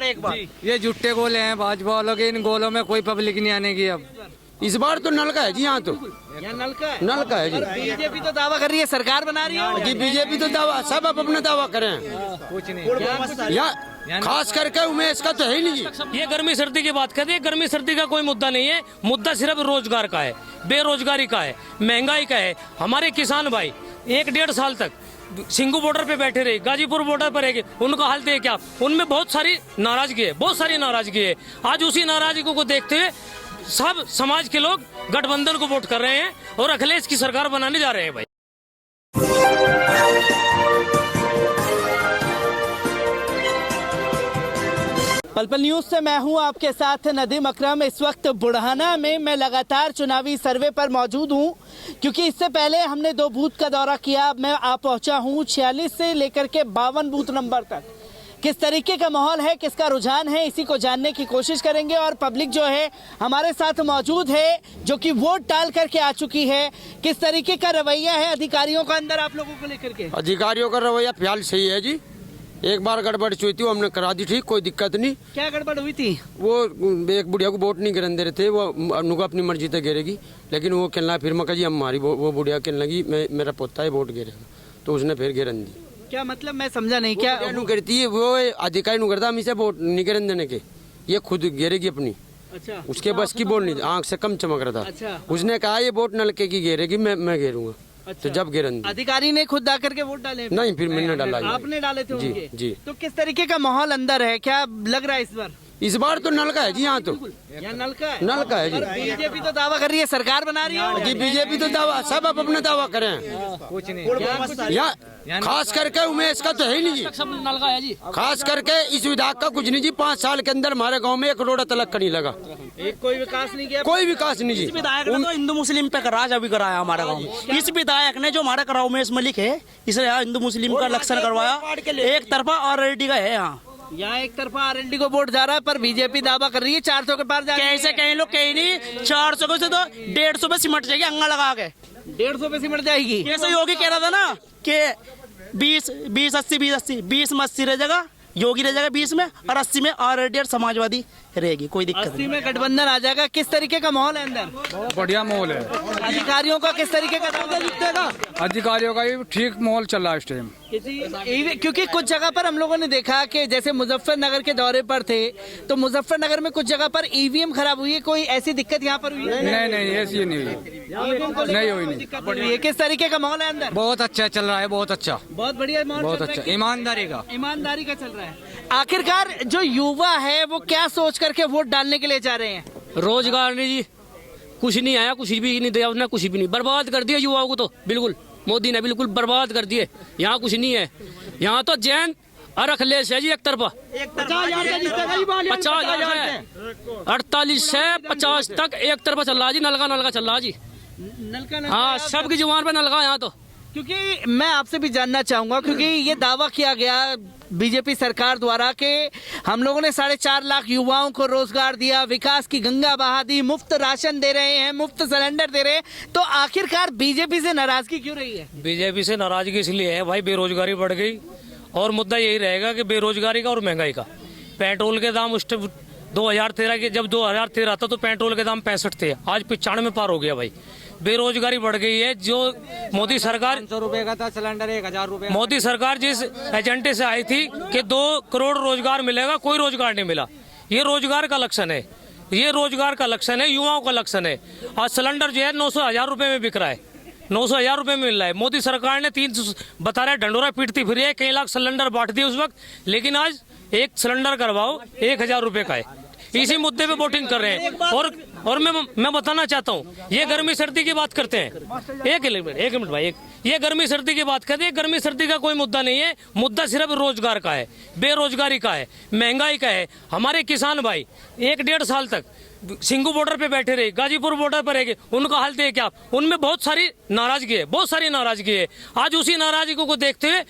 एक बार। ये जुट्टे गोले हैं भाजपा वालों के, इन गोलों में कोई पब्लिक नहीं आने की। अब इस बार तो नल का है जी, यहाँ तो यहाँ नल का है। नल का है जी। बीजेपी तो दावा कर रही है, सरकार बना रही है जी बीजेपी तो दावा, सब अपना दावा करें। कुछ नहीं। यहाँ खास करके उमेश का तो है ही नहीं जी। ये गर्मी सर्दी की बात करते हैं, गर्मी सर्दी का कोई मुद्दा नहीं है। मुद्दा सिर्फ रोजगार का है, बेरोजगारी का है, महंगाई का है। हमारे किसान भाई 1-1.5 साल तक सिंगू बॉर्डर पे बैठे रहे, गाजीपुर बॉर्डर पर रहे, उनका हाल देख क्या, उनमें बहुत सारी नाराजगी है, बहुत सारी नाराजगी है। आज उसी नाराजगी को देखते हुए सब समाज के लोग गठबंधन को वोट कर रहे हैं और अखिलेश की सरकार बनाने जा रहे हैं भाई। पल न्यूज से मैं हूं आपके साथ नदीम अकरम। इस वक्त बुढ़ाना में मैं लगातार चुनावी सर्वे पर मौजूद हूं, क्योंकि इससे पहले हमने 2 बूथ का दौरा किया। मैं आ पहुंचा हूं 46 से लेकर के 52 बूथ नंबर तक। किस तरीके का माहौल है, किसका रुझान है, इसी को जानने की कोशिश करेंगे। और पब्लिक जो है हमारे साथ मौजूद है, जो कि वोट डाल करके आ चुकी है। किस तरीके का रवैया है अधिकारियों का अंदर आप लोगों को लेकर के? अधिकारियों का रवैया फिलहाल सही है जी। एक बार गड़बड़ हुई थी, वो हमने करा दी ठीक, कोई दिक्कत नहीं। क्या गड़बड़ हुई थी? वो एक बुढ़िया को वोट नहीं गिरन दे रहे थे, वो अनुको अपनी मर्जी से गिरेगी, लेकिन वो कहना फिर मैं जी हमारी वो बुढ़िया कहने लगी मेरा पोता है वोट गिरेगा, तो उसने फिर गिरन दी। क्या मतलब, मैं समझा नहीं। क्या करती है वो अधिकारी नु करता, हम इसे वोट नहीं गिरन देने के, ये खुद गिरेगी अपनी। अच्छा, उसके बस की वोट नहीं, आँख से कम चमक रहा था। अच्छा। उसने कहा ये वोट नलके की गिरेगी, मैं गिरूंगा। अच्छा। तो जब गिरन दी। अधिकारी ने खुद आकर के वोट डाले? नहीं, फिर मैंने डाला। आपने डाले थे जी, उनके? जी। तो किस तरीके का माहौल अंदर है, क्या लग रहा है इस बार? इस बार तो नल का है जी, यहाँ तो यहाँ नल का है। नल का है जी। बीजेपी तो दावा कर रही है, सरकार बना रही है जी बीजेपी तो दावा, सब अपना दावा करें। कुछ नहीं। यहाँ खास करके उमेश का तो है ही नहीं जी। सब नल का है जी। खास करके इस विधायक का कुछ नहीं जी। 5 साल के अंदर हमारे गांव में 1 करोड़ तलक का नहीं लगा, एक कोई विकास नहीं किया। कोई विकास नहीं जी। विधायक ने तो हिंदू मुस्लिम पे राज अभी कराया हमारे गाँव में। इस विधायक ने जो हमारा करा उमेश मलिक है, इसे यहाँ हिंदू मुस्लिम का लक्षण करवाया। एक तरफा ऑलरेडी का है यहाँ एक तरफा आरएलडी को वोट जा रहा है, पर बीजेपी दावा कर रही है 400 के पार जा रही है। कैसे कहीं लोग कहीं नहीं 400 से तो 150 पे सिमट जाएगी अंगा लगा के। 150 पे सिमट जाएगी। कैसे योगी कह रहा था ना कि 20 में 80 रह जाएगा, योगी रह जाएगा 20 में, और 80 में ऑलरेडी समाजवादी रहेगी, कोई दिक्कत 80 में गठबंधन आ जाएगा। किस तरीके का माहौल है अंदर? बढ़िया माहौल है। अधिकारियों का किस तरीके का दावा दिखेगा? अधिकारियों का भी ठीक माहौल चल रहा है इस टाइम। क्योंकि कुछ जगह पर हम लोगों ने देखा कि जैसे मुजफ्फरनगर के दौरे पर थे, तो मुजफ्फरनगर में कुछ जगह पर ईवीएम खराब हुई है। कोई ऐसी दिक्कत यहाँ पर हुई है? नहीं, ऐसी नहीं हुई। नहीं हुई, नहीं। दिक्कत हुई है। किस तरीके का माहौल है अंदर? बहुत अच्छा चल रहा है, बहुत अच्छा, बहुत बढ़िया माहौल, बहुत चल रहा अच्छा, है। ईमानदारी का चल रहा है। आखिरकार जो युवा है वो क्या सोच करके वोट डालने के लिए जा रहे हैं? रोजगार नहीं जी, कुछ नहीं आया, कुछ भी नहीं दिया उसने, कुछ भी नहीं, बर्बाद कर दिया युवाओं को। तो बिल्कुल मोदी ने बिल्कुल बर्बाद कर दिए। यहाँ कुछ नहीं है, यहाँ तो जैन और अखिलेश है जी एक तरफा। 50,000 है, 48 से 50 तक एक तरफा चल रहा जी। नलका चल रहा जी। नलका हाँ, सबकी जुबान पे नलका यहाँ तो। क्योंकि मैं आपसे भी जानना चाहूंगा, क्योंकि ये दावा किया गया बीजेपी सरकार द्वारा कि हम लोगों ने 4.5 लाख युवाओं को रोजगार दिया, विकास की गंगा बहा दी, मुफ्त राशन दे रहे हैं, मुफ्त सिलेंडर दे रहे हैं। तो आखिरकार बीजेपी से नाराजगी क्यों रही है? बीजेपी से नाराजगी इसलिए है भाई, बेरोजगारी बढ़ गई, और मुद्दा यही रहेगा कि बेरोजगारी का और महंगाई का। पेट्रोल के दाम उस 2013 के, जब 2013 था तो पेट्रोल के दाम 65 थे, आज 95 में पार हो गया भाई। बेरोजगारी बढ़ गई है। जो मोदी सरकार 500 रुपए का था सिलेंडर, 1000 रुपए। मोदी सरकार जिस एजेंडे से आई थी कि 2 करोड़ रोजगार मिलेगा, कोई रोजगार नहीं मिला। ये रोजगार का लक्षण है, ये रोजगार का लक्षण है, युवाओं का लक्षण है। आज सिलेंडर जो है 900,000 रुपए में बिक रहा है, 900,000 रुपए में मिल रहा है। मोदी सरकार ने 300 बता रहा है, ढंडोरा पीटती फिर है, कई लाख सिलेंडर बांट दिए उस वक्त, लेकिन आज एक सिलेंडर करवाओ 1000 रुपए का है। इसी मुद्दे पे वोटिंग कर रहे हैं। और मैं बताना चाहता हूँ, ये गर्मी सर्दी की बात करते हैं। एक मिनट भाई, ये गर्मी सर्दी की बात करते हैं। गर्मी सर्दी का कोई मुद्दा नहीं है, मुद्दा सिर्फ रोजगार का है, बेरोजगारी का है, महंगाई का है। हमारे किसान भाई 1-1.5 साल तक सिंगू बॉर्डर पे बैठे रहे, गाजीपुर बॉर्डर पर रहे, उनका हाल देख क्या, उनमें बहुत सारी नाराजगी है, बहुत सारी नाराजगी है। आज उसी नाराजगी को देखते हुए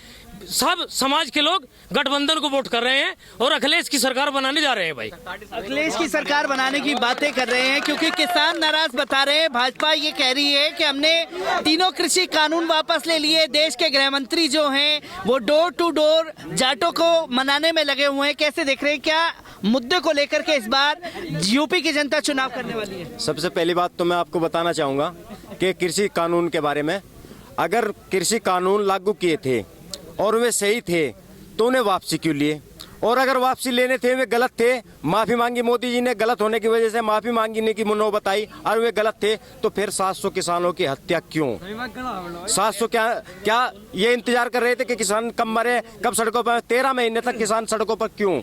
सब समाज के लोग गठबंधन को वोट कर रहे हैं और अखिलेश की सरकार बनाने जा रहे हैं भाई। अखिलेश की सरकार बनाने की बातें कर रहे हैं, क्योंकि किसान नाराज बता रहे हैं। भाजपा ये कह रही है कि हमने 3 कृषि कानून वापस ले लिए। देश के गृह मंत्री जो हैं वो डोर टू डोर जाटों को मनाने में लगे हुए हैं। कैसे देख रहे हैं, क्या मुद्दे को लेकर के इस बार यूपी की जनता चुनाव करने वाली है? सबसे पहली बात तो मैं आपको बताना चाहूँगा कि कृषि कानून के बारे में, अगर कृषि कानून लागू किए थे और वे सही थे तो उन्हें वापसी क्यों लिए, और अगर वापसी लेने थे वे गलत थे, माफ़ी मांगी मोदी जी ने, गलत होने की वजह से माफ़ी मांगने की नौबत बताई और वे गलत थे, तो फिर 700 किसानों की हत्या क्यों? 700 क्या ये इंतजार कर रहे थे कि किसान कब मरे, कब सड़कों पर? 13 महीने तक किसान सड़कों पर क्यों?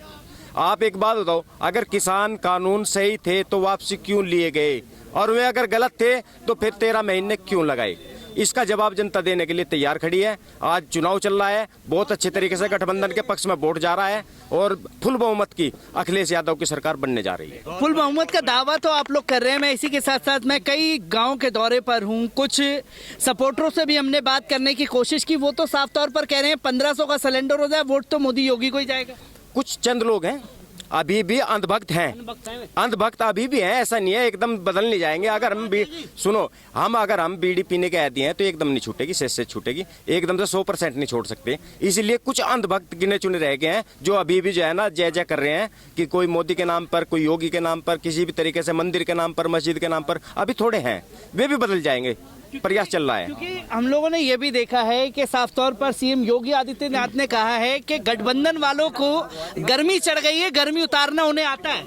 आप एक बात बताओ, अगर किसान कानून सही थे तो वापसी क्यों लिए गए, और वे अगर गलत थे तो फिर 13 महीने क्यों लगाए? इसका जवाब जनता देने के लिए तैयार खड़ी है। आज चुनाव चल रहा है, बहुत अच्छे तरीके से गठबंधन के पक्ष में वोट जा रहा है और फुल बहुमत की अखिलेश यादव की सरकार बनने जा रही है। फुल बहुमत का दावा तो आप लोग कर रहे हैं। मैं इसी के साथ साथ मैं कई गांव के दौरे पर हूं, कुछ सपोर्टरों से भी हमने बात करने की कोशिश की। वो तो साफ तौर पर कह रहे हैं 1500 का सिलेंडर हो जाए, वोट तो मोदी योगी को ही जाएगा। कुछ चंद लोग हैं अभी भी अंधभक्त हैं, अंधभक्त अभी भी हैं, ऐसा नहीं है एकदम बदल नहीं जाएंगे। अगर हम भी सुनो, अगर हम बीड़ी पीने के आदी हैं तो एकदम नहीं छूटेगी, से छूटेगी, एकदम से 100% नहीं छोड़ सकते। इसलिए कुछ अंधभक्त गिने चुने रह गए हैं जो अभी भी जो है ना जय जय कर रहे हैं कि कोई मोदी के नाम पर, कोई योगी के नाम पर, किसी भी तरीके से मंदिर के नाम पर, मस्जिद के नाम पर। अभी थोड़े हैं, वे भी बदल जाएंगे, प्रयास चल रहा है। क्योंकि हम लोगों ने ये भी देखा है कि साफ तौर पर सीएम योगी आदित्यनाथ ने कहा है कि गठबंधन वालों को गर्मी चढ़ गई है, गर्मी उतारना उन्हें आता है।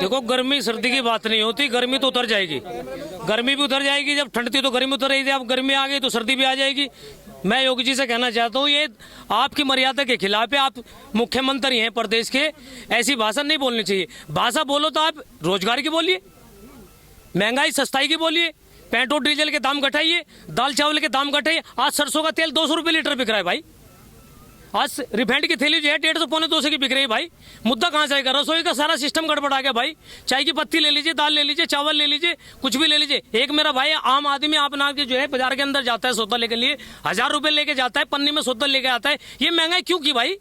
देखो, गर्मी सर्दी की बात नहीं होती, गर्मी तो उतर जाएगी, गर्मी भी उतर जाएगी। जब ठंड थी तो गर्मी उतर रही थी, अब गर्मी आ गई तो सर्दी भी आ जाएगी। मैं योगी जी से कहना चाहता हूँ, ये आपकी मर्यादा के खिलाफ है। आप मुख्यमंत्री हैं प्रदेश के, ऐसी भाषा नहीं बोलनी चाहिए। भाषा बोलो तो आप रोजगार की बोलिए, महंगाई सस्ताई की बोलिए, पेट्रोल डीजल के दाम घटाइए, दाल चावल के दाम घटाइए। आज सरसों का तेल 200 रुपये लीटर बिक रहा है भाई। आज रिफाइंड की थैली जो है 150 पौने 200 की बिक रही है भाई। मुद्दा कहाँ से आएगा? रसोई का सारा सिस्टम गड़बड़ आ गया भाई। चाय की पत्ती ले लीजिए, दाल ले लीजिए, चावल ले लीजिए, कुछ भी ले लीजिए। एक मेरा भाई आम आदमी आप नाम के जो है बाजार के अंदर जाता है सौदा लेके लिए, 1000 रुपये लेके जाता है, पन्नी में सौदा लेके आता है। ये महंगाई क्यों की भाई?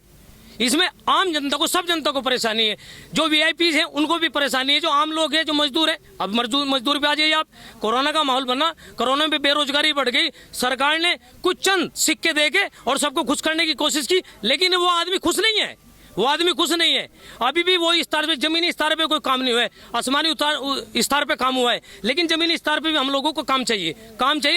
इसमें आम जनता को, सब जनता को परेशानी है। जो वीआईपी हैं उनको भी परेशानी है, जो आम लोग हैं, जो मजदूर हैं। अब मजदूर पे आ जाइए आप। कोरोना का माहौल बना, कोरोना में बेरोजगारी बढ़ गई, सरकार ने कुछ चंद सिक्के देके और सबको खुश करने की कोशिश की, लेकिन वो आदमी खुश नहीं है, वो आदमी खुश नहीं है। अभी भी वो स्तर पे, जमीनी स्तर पे कोई काम नहीं हुआ है, आसमानी स्तर पे काम हुआ है, लेकिन जमीनी स्तर पे भी हम लोगों को काम चाहिए,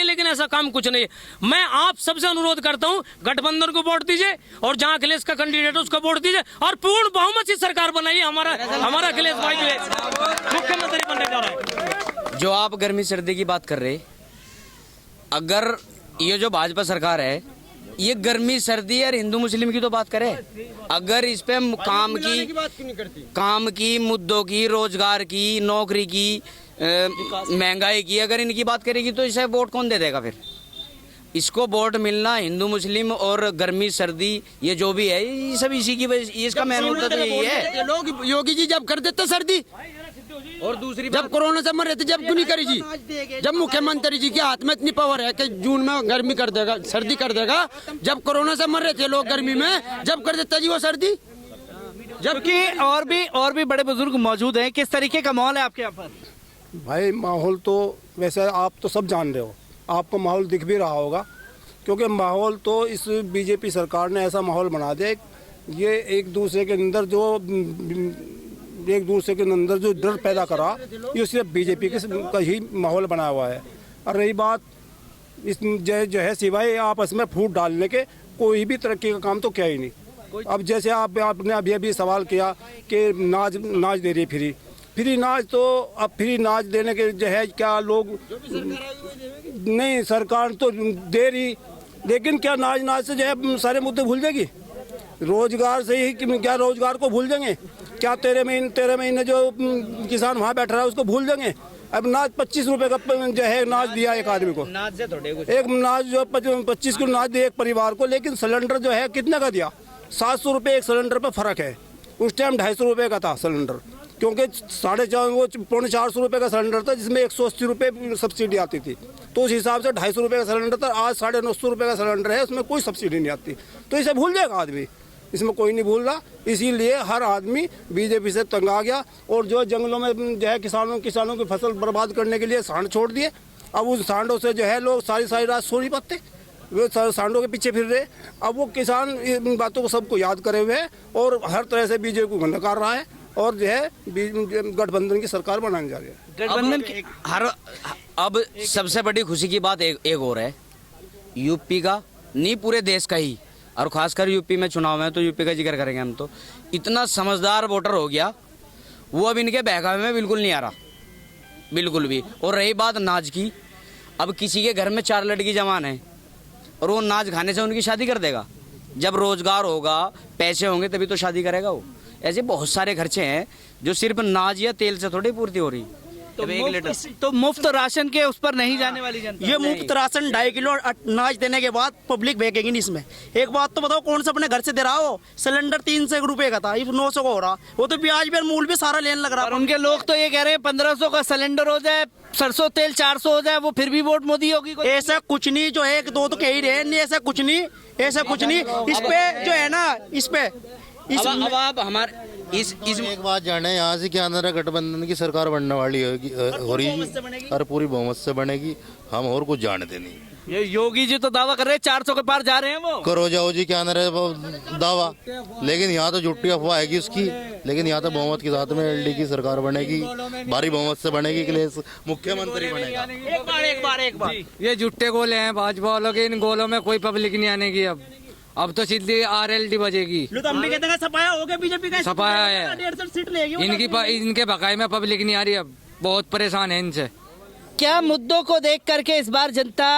लेकिन ऐसा काम कुछ नहीं है। मैं आप सबसे अनुरोध करता हूं, गठबंधन को वोट दीजिए और जहां अखिलेश का कैंडिडेट है उसको वोट दीजिए और पूर्ण बहुमत से सरकार बनाइए। हमारा अखिलेश भाई जो है मुख्यमंत्री बनने जा रहा है। जो आप गर्मी सर्दी की बात कर रहे, अगर ये जो भाजपा सरकार है ये गर्मी सर्दी और हिंदू मुस्लिम की तो बात करे, अगर इस पे काम की, मुद्दों की, रोजगार की, नौकरी की, महंगाई की अगर इनकी बात करेगी तो इसे वोट कौन दे देगा? फिर इसको वोट मिलना हिंदू मुस्लिम और गर्मी सर्दी ये जो भी है ये सब इसी की वजह, इसका मेन मुद्दा तो यही है। लोग योगी जी जब कर देते सर्दी, और दूसरी जब कोरोना से मर रहे थे, जब क्यों नहीं करी जी? जब मुख्यमंत्री जी के हाथ में इतनी पावर है कि जून में गर्मी कर देगा, सर्दी कर देगा। जब कोरोना से मर रहे थे लोग गर्मी में, जब कर देता जी वो सर्दी। जबकि और भी बड़े बुजुर्ग मौजूद हैं। किस तरीके का माहौल है आपके यहाँ पर? भाई माहौल तो वैसे आप तो सब जान रहे हो, आपको माहौल दिख भी रहा होगा, क्योंकि माहौल तो इस बीजेपी सरकार ने ऐसा माहौल बना दिया, ये एक दूसरे के अंदर जो डर पैदा करा, ये सिर्फ बीजेपी का ही माहौल बनाया हुआ है। और रही बात इस जो है सिवाय आपस में फूट डालने के कोई भी तरक्की का काम तो किया ही नहीं। अब जैसे आपने अभी सवाल किया कि नाच दे रही फ्री नाच, तो अब फ्री नाच देने के जो है क्या लोग नहीं, सरकार तो दे रही, लेकिन क्या नाच से जो है सारे मुद्दे भूल जाएगी? रोजगार से ही क्या रोजगार को भूल जाएंगे? क्या 13 महीने जो किसान वहाँ बैठ रहा है उसको भूल जाएंगे? अब नाच 25 रुपए का जो है नाच दिया एक आदमी को, एक नाच जो 25 किलो नाच दिया एक परिवार को, लेकिन सिलेंडर जो है कितने का दिया? 700 रुपये एक सिलेंडर पे फर्क है। उस टाइम 250 रुपये का था सिलेंडर, क्योंकि 450 रुपये का सिलेंडर था जिसमें 180 रुपये सब्सिडी आती थी, तो उस हिसाब से 250 रुपये का सिलेंडर था। आज 950 रुपये का सिलेंडर है, उसमें कोई सब्सिडी नहीं आती, तो इसे भूल जाएगा आदमी, इसमें कोई नहीं भूल रहा। इसीलिए हर आदमी बीजेपी से तंग आ गया और जो जंगलों में जो है किसानों की फसल बर्बाद करने के लिए सांड छोड़ दिए। अब उन सांडों से जो है लोग सारी रात सो नहीं पाते, वे सांडों के पीछे फिर रहे। अब वो किसान इन बातों को सबको याद करे हुए है और हर तरह से बीजेपी को नकार रहा है। और जो है गठबंधन की सरकार बनाने जा रही है। गठबंधन की अब सबसे बड़ी खुशी की बात एक और है, यूपी का नहीं पूरे देश का ही, और खासकर यूपी में चुनाव में तो यूपी का जिक्र करेंगे हम, तो इतना समझदार वोटर हो गया, वो अब इनके बहकावे में बिल्कुल नहीं आ रहा, बिल्कुल भी। और रही बात नाच की, अब किसी के घर में 4 लड़की जवान है और वो नाच खाने से उनकी शादी कर देगा। जब रोजगार होगा, पैसे होंगे, तभी तो शादी करेगा वो। ऐसे बहुत सारे खर्चे हैं जो सिर्फ नाच या तेल से थोड़ी पूर्ति हो रही। तो मुफ्त राशन के उस पर नहीं जाने वाली जनता। ये मुफ्त राशन 2.5 किलो अनाज देने के बाद पब्लिक फेंकेगी नहीं इसमें। एक बात तो बताओ, कौन सा अपने घर से दे रहा हो? सिलेंडर 300 रुपए का था, इस 900 का हो रहा। वो तो प्याज भी और मूल भी सारा लेने लग रहा। और उनके लोग तो ये कह रहे हैं 1500 का सिलेंडर हो जाए, सरसों तेल 400 हो जाए, वो फिर भी वोट मोदी होगी। ऐसा कुछ नहीं, जो एक दो तो कह ही रहे नहीं, ऐसा कुछ नहीं, ऐसा कुछ नहीं। इस पे जो है ना, इस पे अब आप हमारे इस एक बात जाने, यहाँ से क्या अंदर गठबंधन की सरकार बनने वाली हो रही है और पूरी बहुमत से बनेगी। हम और कुछ जानते नहीं। ये योगी जी तो दावा कर रहे हैं 400 के पार जा रहे हैं। वो करो जाओ जी क्या अंदर है दावा, लेकिन यहाँ तो झूठी अफवाह आएगी उसकी। लेकिन यहाँ तो बहुमत के साथ में एलडी की सरकार बनेगी, भारी बहुमत से बनेगी, के लिए मुख्यमंत्री बनेगा। एक बार ये झूठे गोले हैं भाजपा वालों के, इन गोलों में कोई पब्लिक नहीं आने की। अब तो सीधी RLD बजेगी। तो हम भी कहते हैं सपाया हो गया, बीजेपी का सपाया है, 150 सीट लेगी। इनके बकाए में पब्लिक नहीं आ रही। अब बहुत परेशान है इनसे। क्या मुद्दों को देख करके इस बार जनता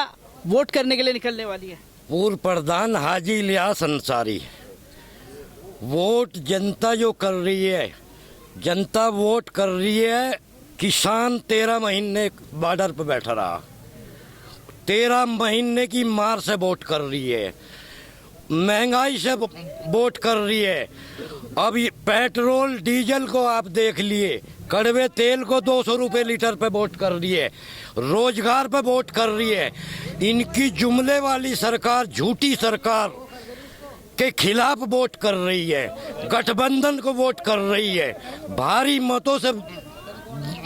वोट करने के लिए निकलने वाली है? पूर्व प्रधान हाजी इलियास अंसारी, वोट जनता जो कर रही है, जनता वोट कर रही है। किसान 13 महीने बॉर्डर पर बैठा रहा, 13 महीने की मार से वोट कर रही है, महंगाई से वोट कर रही है। अब ये पेट्रोल डीजल को आप देख लिए, कड़वे तेल को 200 रुपये लीटर पे वोट कर रही है, रोजगार पे वोट कर रही है। इनकी जुमले वाली सरकार, झूठी सरकार के खिलाफ वोट कर रही है, गठबंधन को वोट कर रही है, भारी मतों से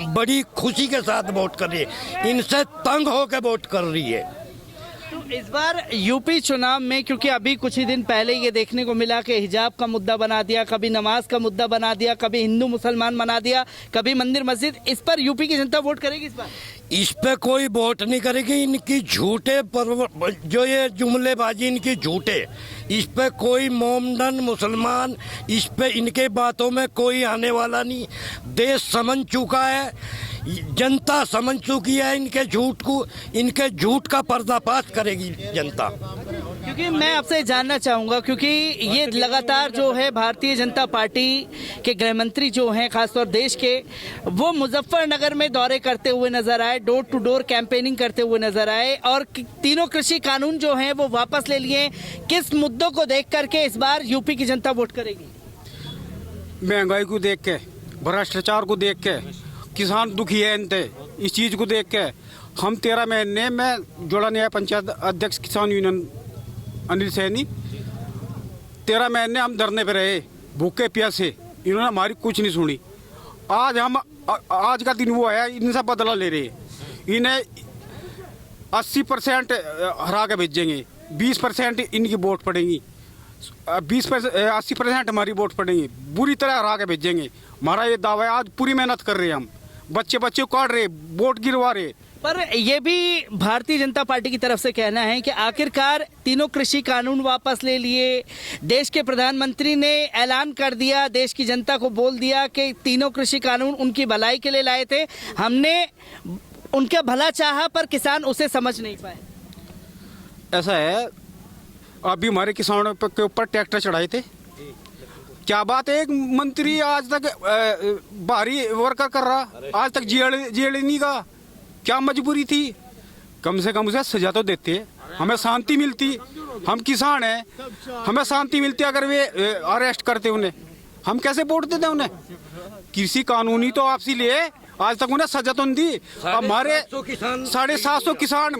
बड़ी खुशी के साथ वोट कर रही है, इनसे तंग होकर वोट कर रही है। तो इस बार यूपी चुनाव में, क्योंकि अभी कुछ ही दिन पहले ये देखने को मिला कि हिजाब का मुद्दा बना दिया, कभी नमाज का मुद्दा बना दिया, कभी हिंदू मुसलमान बना दिया, कभी मंदिर मस्जिद, इस पर यूपी की जनता वोट करेगी इस बार? इस पे कोई वोट नहीं करेगी। इनकी झूठे जो ये जुमलेबाजी इनकी झूठे, इस पे कोई मोमडन मुसलमान, इस पे इनके बातों में कोई आने वाला नहीं। देश समझ चुका है, जनता समझ चुकी है इनके झूठ को, इनके झूठ का पर्दाफाश करेगी जनता। क्योंकि मैं आपसे जानना चाहूँगा, क्योंकि ये लगातार जो है भारतीय जनता पार्टी के गृह मंत्री जो हैं, खासतौर देश के, वो मुजफ्फरनगर में दौरे करते हुए नजर आए, डोर टू डोर कैंपेनिंग करते हुए नजर आए, और तीनों कृषि कानून जो हैं वो वापस ले लिए। किस मुद्दों को देख करके इस बार यूपी की जनता वोट करेगी? महंगाई को देख के, भ्रष्टाचार को देख के, किसान दुखी है इनते, इस चीज़ को देख के हम 13 महीने में जोड़ा न्याय पंचायत अध्यक्ष किसान यूनियन अनिल सैनी, 13 महीने हम धरने पे रहे, भूखे प्यासे, इन्होंने हमारी कुछ नहीं सुनी। आज का दिन वो आया, इनसे बदला ले रहे। इन्हें 80% हरा के भेजेंगे, 20% इनकी वोट पड़ेगी, 80% हमारी वोट पड़ेगी, बुरी तरह हरा के भेजेंगे। हमारा ये दावा है, आज पूरी मेहनत कर रहे हैं हम, बच्चे को काट रहे, वोट गिरवा रहे। पर ये भी भारतीय जनता पार्टी की तरफ से कहना है कि आखिरकार तीनों कृषि कानून वापस ले लिए, देश के प्रधानमंत्री ने ऐलान कर दिया, देश की जनता को बोल दिया कि तीनों कृषि कानून उनकी भलाई के लिए लाए थे, हमने उनका भला चाहा, पर किसान उसे समझ नहीं पाए। ऐसा है, अभी हमारे किसानों के ऊपर ट्रैक्टर चढ़ाए थे। क्या बात है, एक मंत्री आज तक भारी वर्कर कर रहा, आज तक जेल नहीं का, क्या मजबूरी थी? कम से कम उसे सजा तो देते, हमें शांति मिलती। हम किसान हैं, हमें शांति मिलती। अगर वे अरेस्ट करते उन्हें, हम कैसे वोट देते उन्हें? कृषि कानूनी तो आपसी लिए, आज तक उन्हें सजा तो नहीं दी। हमारे 750 किसान,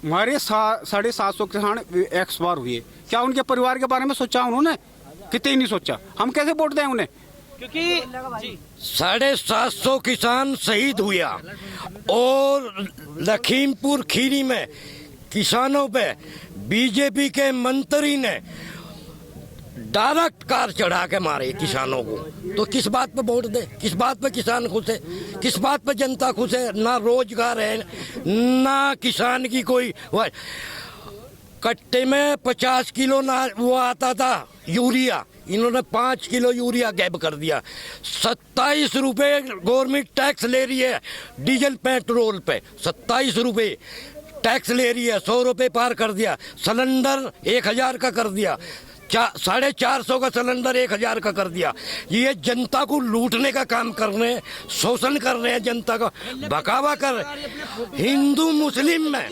हमारे 750 किसान एक्सपायर हुए। क्या उनके परिवार के बारे में सोचा उन्होंने? कितने नहीं सोचा। हम कैसे वोट दें उन्हें? क्योंकि 750 किसान शहीद हुआ, और लखीमपुर खीरी में किसानों पे बीजेपी के मंत्री ने डायरेक्ट कार चढ़ा के मारे किसानों को, तो किस बात पे वोट दे? किस बात पे किसान खुश है? किस बात पे जनता खुश है? ना रोजगार है, ना किसान की कोई कट्टे में 50 किलो ना वो आता था यूरिया, इन्होंने 5 किलो यूरिया गैब कर दिया। 27 रुपये गवर्नमेंट टैक्स ले रही है डीजल पेट्रोल पे, 27 रुपये टैक्स ले रही है। 100 रुपये पार कर दिया। सिलेंडर 1000 का कर दिया। 450 का सिलेंडर 1000 का कर दिया। ये जनता को लूटने का काम कर रहे हैं, शोषण कर रहे हैं, जनता का बकावा कर रहे हैं। हिंदू मुस्लिम में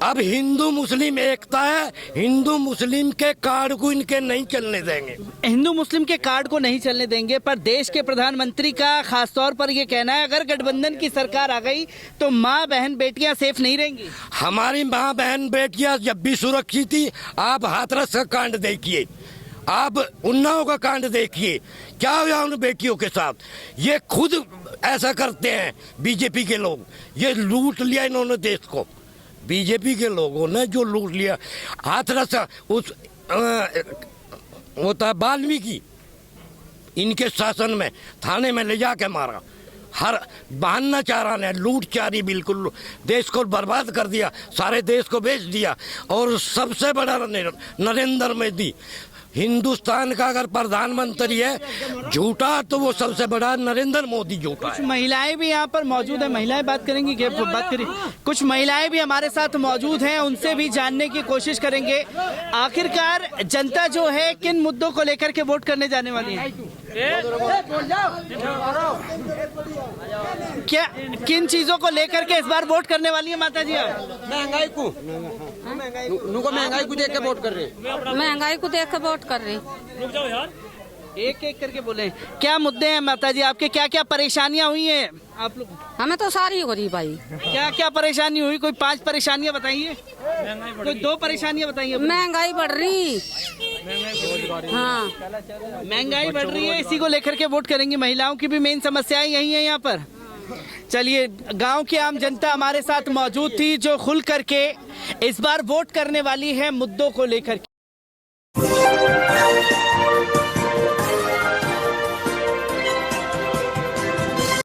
अब हिंदू मुस्लिम एकता है, हिंदू मुस्लिम के कार्ड को इनके नहीं चलने देंगे। हिंदू मुस्लिम के कार्ड को नहीं चलने देंगे, पर देश के प्रधानमंत्री का खासतौर पर यह कहना है अगर गठबंधन की सरकार आ गई तो माँ बहन बेटियां सेफ नहीं रहेंगी। हमारी माँ बहन बेटियां जब भी सुरक्षित थी। आप हाथरस का कांड देखिए, आप उन्नाव का कांड देखिए, क्या हुआ उन बेटियों के साथ। ये खुद ऐसा करते हैं बीजेपी के लोग। ये लूट लिया इन्होंने देश को, बीजेपी के लोगों ने जो लूट लिया। हाथरस उस होता है वाल्मीकि, इनके शासन में थाने में ले जाके मारा। हर बहाना चारा ने लूटचारी बिल्कुल देश को बर्बाद कर दिया, सारे देश को बेच दिया। और सबसे बड़ा नरेंद्र मोदी, हिंदुस्तान का अगर प्रधानमंत्री है झूठा तो वो सबसे बड़ा नरेंद्र मोदी झूठा है। कुछ महिलाएं भी यहाँ पर मौजूद है, महिलाएं बात करेंगी क्या? बात करें, कुछ महिलाएं भी हमारे साथ मौजूद हैं, उनसे भी जानने की कोशिश करेंगे आखिरकार जनता जो है किन मुद्दों को लेकर के वोट करने जाने वाली है। क्या किन चीजों को लेकर के इस बार वोट करने वाली है माता जी? महंगाई को देख के वोट कर रहे हैं। महंगाई को देख के वोट कर रहे। एक एक करके बोले क्या मुद्दे हैं माता जी आपके? क्या क्या परेशानियां हुई हैं आप लोग? हमें तो सारी हो रही भाई। क्या क्या परेशानी हुई? कोई 5 परेशानियां बताइए, कोई 2 परेशानियां बताइए। महंगाई बढ़ रही। हाँ, महंगाई बढ़ रही है, इसी को लेकर के वोट करेंगी। महिलाओं की भी मेन समस्याएं यही है यहाँ पर। चलिए, गांव की आम जनता हमारे साथ मौजूद थी जो खुल करके इस बार वोट करने वाली है मुद्दों को लेकर के।